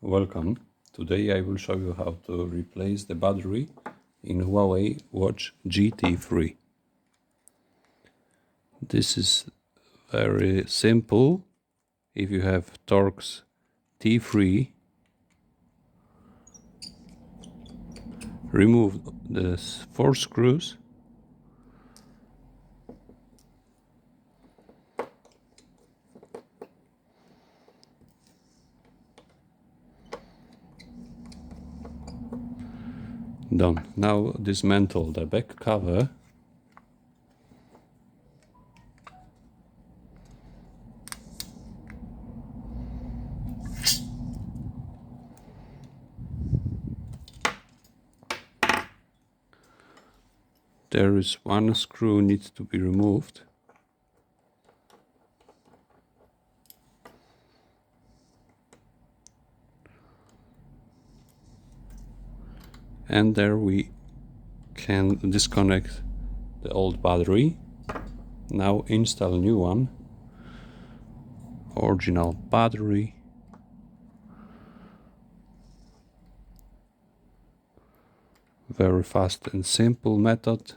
Welcome. Today I will show you how to replace the battery in Huawei watch GT3. This is very simple. If you have Torx T3, remove the 4 screws . Done. Now dismantle the back cover . There is one screw needs to be removed. And there we can disconnect the old battery. Now install a new one. Original battery. Very fast and simple method.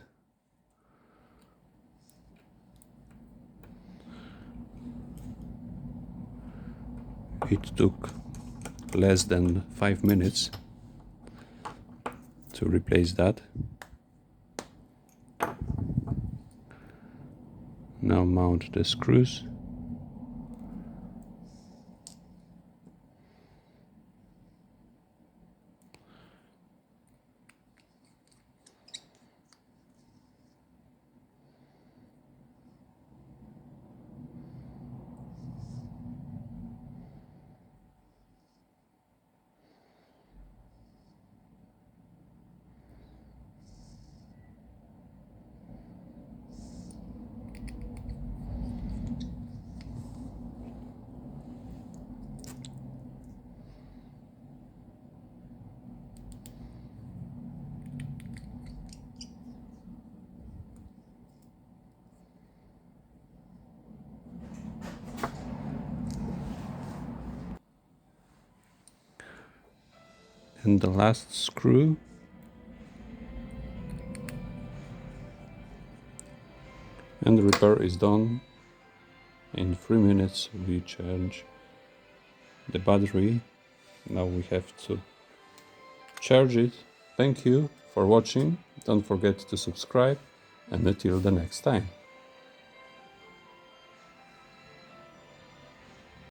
It took less than 5 minutes to replace that. Now mount the screws. And the last screw. And the repair is done. In 3 minutes we change the battery. Now we have to charge it. Thank you for watching. Don't forget to subscribe, and until the next time.